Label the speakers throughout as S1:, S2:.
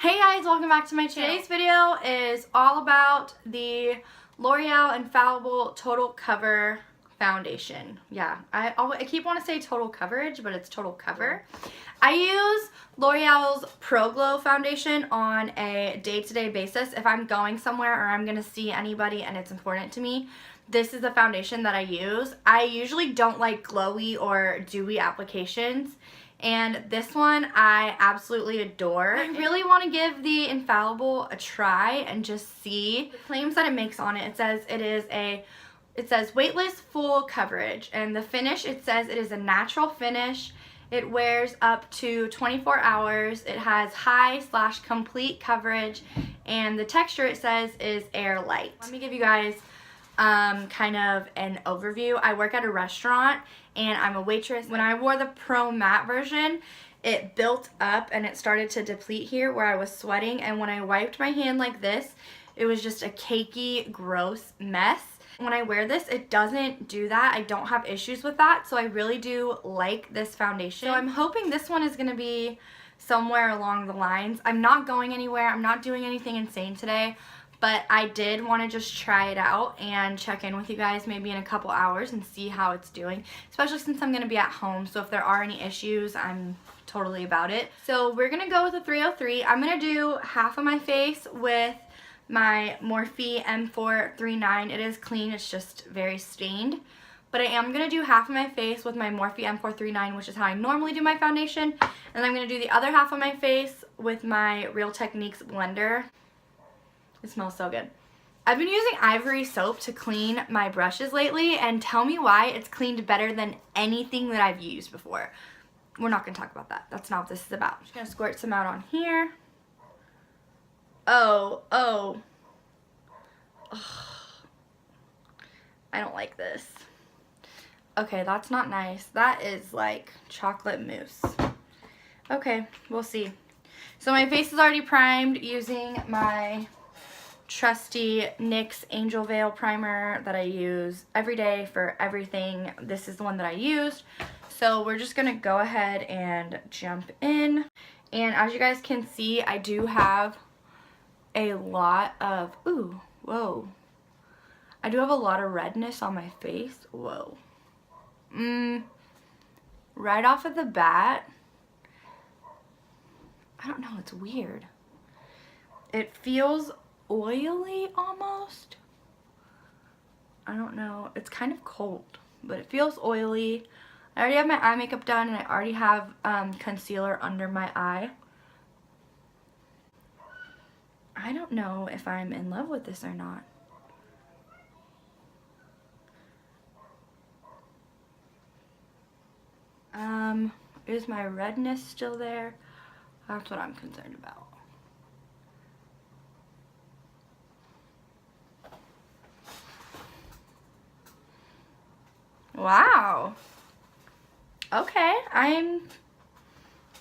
S1: Hey guys, welcome back to my channel. Today's video is all about the L'Oreal Infallible Total Cover Foundation. Yeah, I keep wanting to say total coverage, but it's total cover. I use L'Oreal's Pro Glow foundation on a day-to-day basis. If I'm going somewhere or I'm going to see anybody and it's important to me, this is the foundation that I use. I usually don't like glowy or dewy applications, and this one I absolutely adore. I really want to give the Infallible a try and just see the claims that it makes on it. It says weightless full coverage, and the finish, it says it is a natural finish. It wears up to 24 hours. It has high/complete coverage, and the texture, it says, is air light. Let me give you guys kind of an overview. I work at a restaurant and I'm a waitress. When I wore the Pro Matte version, it built up and it started to deplete here where I was sweating, and when I wiped my hand like this, it was just a cakey, gross mess. When I wear this, it doesn't do that. I don't have issues with that, so I really do like this foundation. So I'm hoping this one is going to be somewhere along the lines. I'm not going anywhere. I'm not doing anything insane today, but I did want to just try it out and check in with you guys maybe in a couple hours and see how it's doing, especially since I'm going to be at home. So if there are any issues, I'm totally about it. So we're going to go with a 303. I'm going to do half of my face with my Morphe M439. It is clean, it's just very stained. But I am going to do half of my face with my Morphe M439, which is how I normally do my foundation. And I'm going to do the other half of my face with my Real Techniques blender. It smells so good. I've been using Ivory soap to clean my brushes lately, and tell me why it's cleaned better than anything that I've used before. We're not going to talk about that. That's not what this is about. I'm just going to squirt some out on here. Oh. Ugh. I don't like this. Okay, that's not nice. That is like chocolate mousse. Okay, we'll see. So my face is already primed using my trusty NYX Angel Veil primer that I use every day for everything. This is the one that I used. So we're just gonna go ahead and jump in. And as you guys can see, I do have a lot of, I do have a lot of redness on my face. Whoa. Right off of the bat, I don't know, it's weird. It feels oily almost. I don't know, it's kind of cold, but it feels oily. I already have my eye makeup done, and I already have concealer under my eye. I don't know if I'm in love with this or not. Is my redness still there? That's what I'm concerned about. Wow. Okay, I'm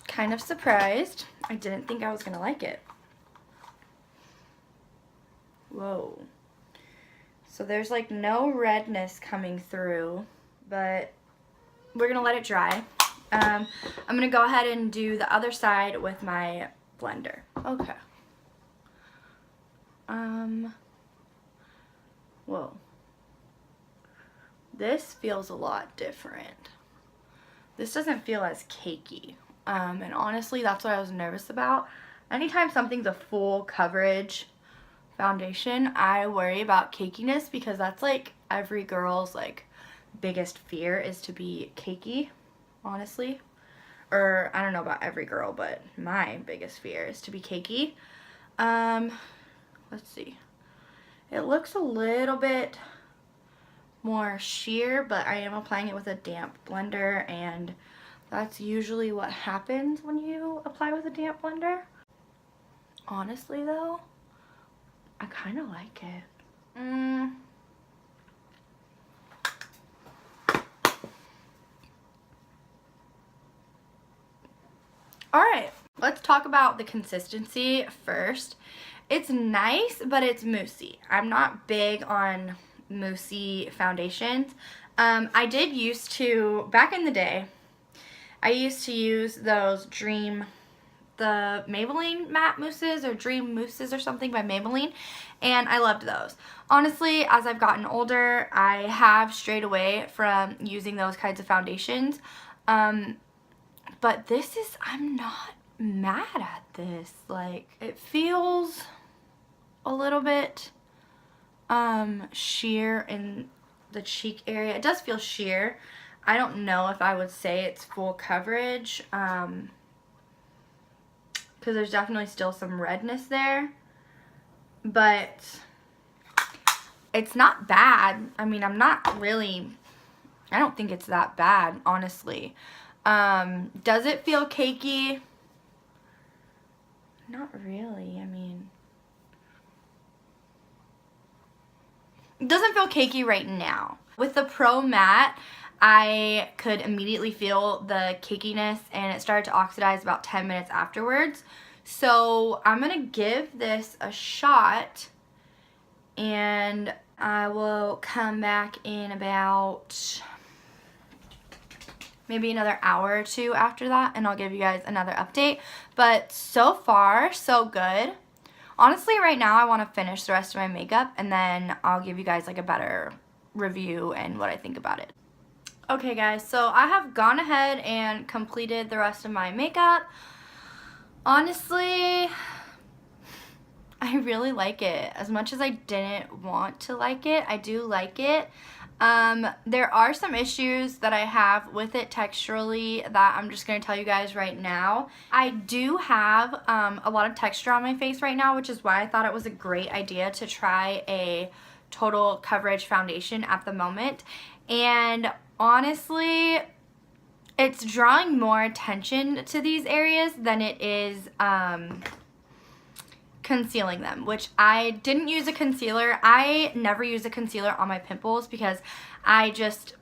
S1: kind of surprised. I didn't think I was gonna like it. Whoa. So there's like no redness coming through, but we're gonna let it dry. I'm gonna go ahead and do the other side with my blender. Okay. Whoa. This feels a lot different. This doesn't feel as cakey. And honestly, that's what I was nervous about. Anytime something's a full coverage foundation, I worry about cakiness, because that's like every girl's like biggest fear, is to be cakey, honestly. Or I don't know about every girl, but my biggest fear is to be cakey. Let's see. It looks a little bit more sheer, but I am applying it with a damp blender, and that's usually what happens when you apply with a damp blender. Honestly though, I kind of like it. Alright, let's talk about the consistency first. It's nice, but it's moussey. I'm not big on moussey foundations. I did used to, back in the day, I used to use those Dream the Maybelline matte mousses or Dream Mousses or something by Maybelline, and I loved those. Honestly, as I've gotten older, I have strayed away from using those kinds of foundations, but this is, I'm not mad at this. Like, it feels a little bit sheer in the cheek area. It does feel sheer. I don't know if I would say it's full coverage, because there's definitely still some redness there, but it's not bad. I mean, I don't think it's that bad, honestly. Does it feel cakey? Not really. I mean, it doesn't feel cakey right now. With the Pro Matte, I could immediately feel the cakiness, and it started to oxidize about 10 minutes afterwards. So I'm going to give this a shot, and I will come back in about maybe another hour or two after that, and I'll give you guys another update. But so far, so good. Honestly, right now I want to finish the rest of my makeup, and then I'll give you guys like a better review and what I think about it. Okay guys, so I have gone ahead and completed the rest of my makeup. Honestly, I really like it. As much as I didn't want to like it, I do like it. There are some issues that I have with it texturally that I'm just going to tell you guys right now. I do have a lot of texture on my face right now, which is why I thought it was a great idea to try a total coverage foundation at the moment. And honestly, it's drawing more attention to these areas than it is concealing them, which I didn't use a concealer. I never use a concealer on my pimples because I don't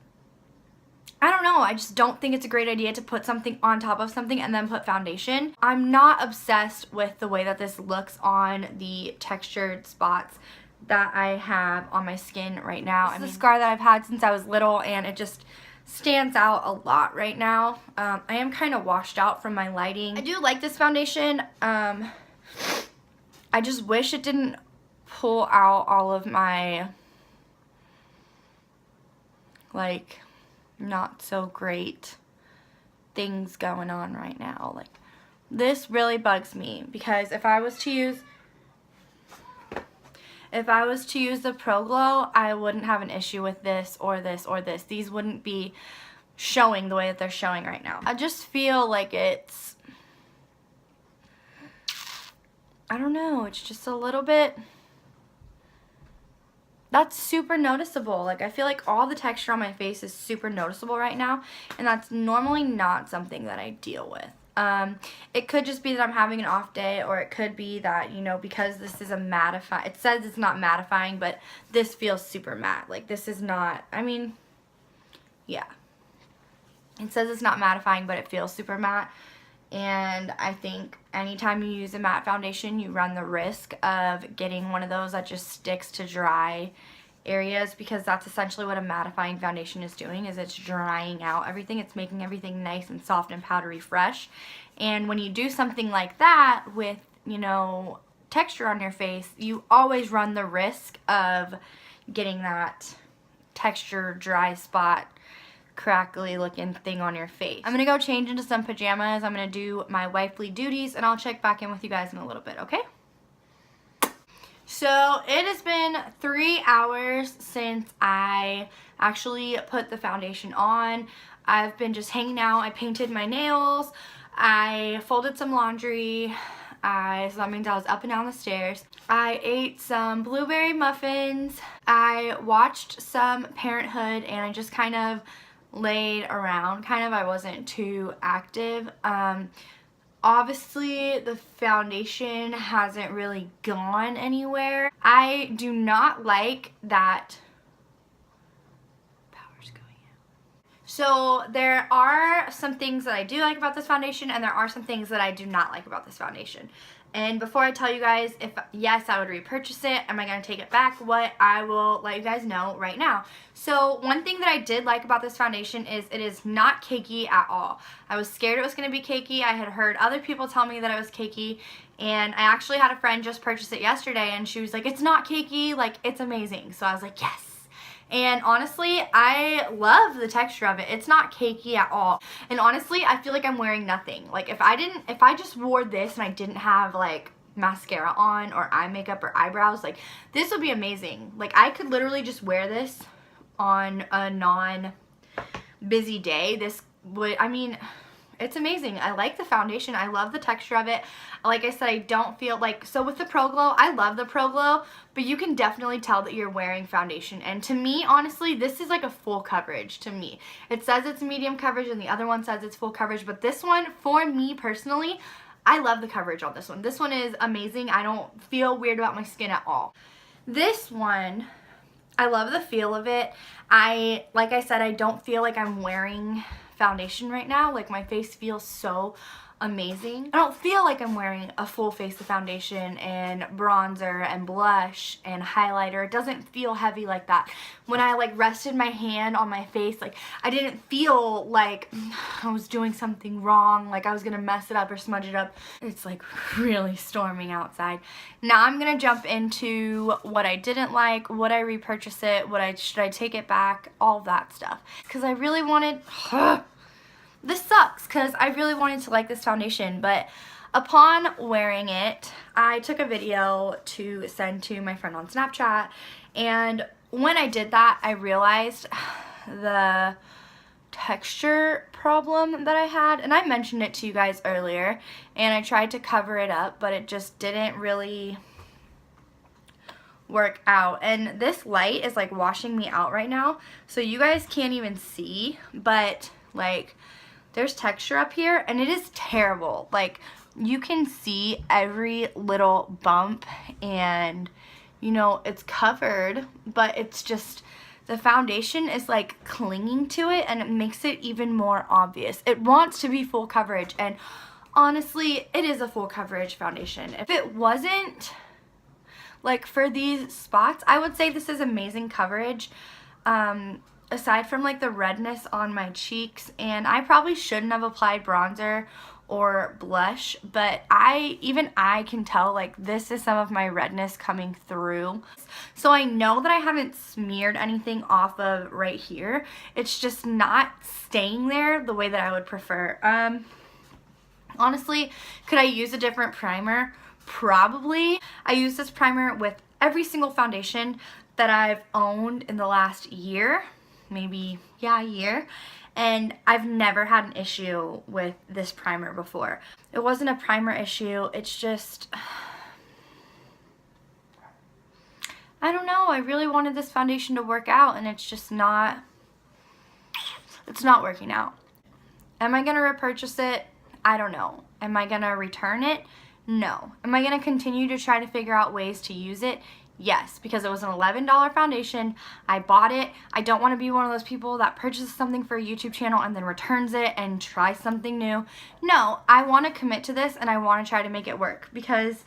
S1: know, I just don't think it's a great idea to put something on top of something and then put foundation. I'm not obsessed with the way that this looks on the textured spots that I have on my skin right now. This is a scar that I've had since I was little, and it just stands out a lot right now. I am kind of washed out from my lighting. I do like this foundation. I just wish it didn't pull out all of my, like, not so great things going on right now. Like, this really bugs me, because if I was to use the Pro Glow, I wouldn't have an issue with this or this or this. These wouldn't be showing the way that they're showing right now. I just feel like it's, I don't know, it's just a little bit, that's super noticeable. Like, I feel like all the texture on my face is super noticeable right now, and that's normally not something that I deal with. It could just be that I'm having an off day, or it could be that, you know, because this is a mattifying, it says it's not mattifying, but this feels super matte. Like, this is not, I mean, yeah. It says it's not mattifying, but it feels super matte. And I think anytime you use a matte foundation, you run the risk of getting one of those that just sticks to dry areas, because that's essentially what a mattifying foundation is doing, is it's drying out everything. It's making everything nice and soft and powdery fresh. And when you do something like that with, you know, texture on your face, you always run the risk of getting that texture dry spot, crackly looking thing on your face. I'm gonna go change into some pajamas. I'm gonna do my wifely duties, and I'll check back in with you guys in a little bit, okay? So it has been 3 hours since I actually put the foundation on. I've been just hanging out. I painted my nails. I folded some laundry. So that means I was up and down the stairs. I ate some blueberry muffins. I watched some Parenthood, and I just kind of laid around. I wasn't too active. Obviously, the foundation hasn't really gone anywhere. I do not like that power's going out. So there are some things that I do like about this foundation, and there are some things that I do not like about this foundation. And before I tell you guys if yes, I would repurchase it, am I going to take it back, what, I will let you guys know right now. So one thing that I did like about this foundation is it is not cakey at all. I was scared it was going to be cakey. I had heard other people tell me that it was cakey, and I actually had a friend just purchase it yesterday, and she was like, it's not cakey, like, it's amazing. So I was like, yes. And honestly, I love the texture of it. It's not cakey at all. And honestly, I feel like I'm wearing nothing. Like if I just wore this and I didn't have like mascara on or eye makeup or eyebrows, like this would be amazing. Like I could literally just wear this on a non-busy day. This would, I mean, it's amazing. I like the foundation. I love the texture of it. Like I said, I don't feel like, so with the Pro Glow, I love the Pro Glow, but you can definitely tell that you're wearing foundation. And to me, honestly, this is like a full coverage to me. It says it's medium coverage and the other one says it's full coverage, but this one, for me personally, I love the coverage on this one. This one is amazing. I don't feel weird about my skin at all. This one, I love the feel of it. Like I said, I don't feel like I'm wearing foundation right now. Like my face feels so amazing. I don't feel like I'm wearing a full face of foundation and bronzer and blush and highlighter. It doesn't feel heavy like that. When I like rested my hand on my face, like I didn't feel like I was doing something wrong, like I was gonna mess it up or smudge it up. It's like really storming outside. Now I'm gonna jump into what I didn't like, would I repurchase it, should I take it back, all of that stuff. Because I really wanted, this sucks because I really wanted to like this foundation, but upon wearing it, I took a video to send to my friend on Snapchat, and when I did that, I realized the texture problem that I had, and I mentioned it to you guys earlier, and I tried to cover it up, but it just didn't really work out. And this light is like washing me out right now, so you guys can't even see, but like there's texture up here and it is terrible. Like you can see every little bump and you know it's covered, but it's just the foundation is like clinging to it and it makes it even more obvious. It wants to be full coverage, and honestly it is a full coverage foundation. If it wasn't like for these spots, I would say this is amazing coverage. Aside from like the redness on my cheeks, and I probably shouldn't have applied bronzer or blush, but even I can tell like this is some of my redness coming through. So I know that I haven't smeared anything off of right here. It's just not staying there the way that I would prefer. Honestly, could I use a different primer? Probably. I use this primer with every single foundation that I've owned in the last year. Maybe, yeah, a year, and I've never had an issue with this primer before. It wasn't a primer issue, it's just, I don't know, I really wanted this foundation to work out, and it's just not, it's not working out. Am I gonna repurchase it? I don't know. Am I gonna return it? No. Am I gonna continue to try to figure out ways to use it? Yes, because it was an $11 foundation. I bought it. I don't want to be one of those people that purchases something for a YouTube channel and then returns it and tries something new. No, I want to commit to this and I want to try to make it work because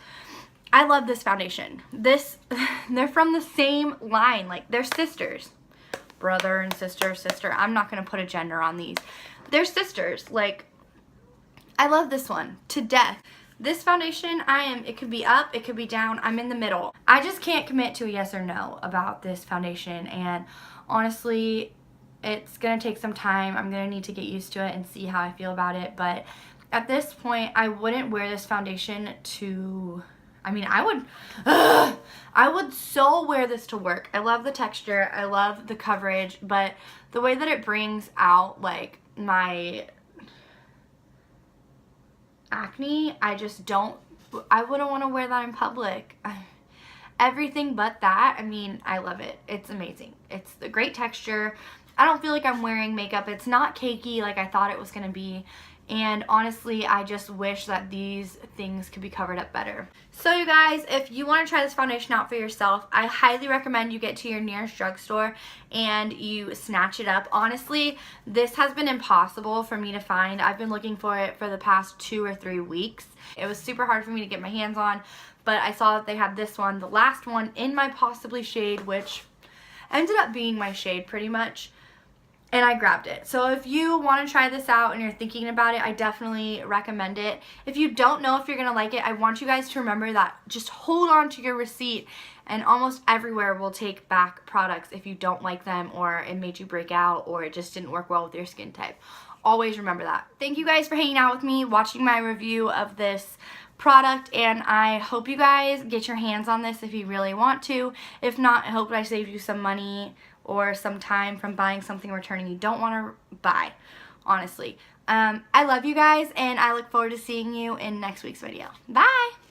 S1: I love this foundation. They're from the same line. Like, they're sisters. Brother and sister. I'm not going to put a gender on these. They're sisters. Like, I love this one to death. This foundation, it could be up, it could be down, I'm in the middle. I just can't commit to a yes or no about this foundation, and honestly, it's gonna take some time. I'm gonna need to get used to it and see how I feel about it, but at this point, I wouldn't wear this foundation to, I would so wear this to work. I love the texture, I love the coverage, but the way that it brings out, like, my acne, I wouldn't want to wear that in public. Everything but that, I love it. It's amazing. It's a great texture. I don't feel like I'm wearing makeup. It's not cakey like I thought it was going to be. And honestly, I just wish that these things could be covered up better. So you guys, if you want to try this foundation out for yourself, I highly recommend you get to your nearest drugstore and you snatch it up. Honestly, this has been impossible for me to find. I've been looking for it for the past 2 or 3 weeks. It was super hard for me to get my hands on, but I saw that they had this one, the last one, in my possibly shade, which ended up being my shade pretty much. And I grabbed it. So if you want to try this out and you're thinking about it, I definitely recommend it. If you don't know if you're going to like it, I want you guys to remember that just hold on to your receipt, and almost everywhere will take back products if you don't like them, or it made you break out, or it just didn't work well with your skin type. Always remember that. Thank you guys for hanging out with me, watching my review of this product, and I hope you guys get your hands on this if you really want to. If not, I hope I saved you some money or some time from buying something or returning you don't want to buy, honestly. I love you guys, and I look forward to seeing you in next week's video. Bye!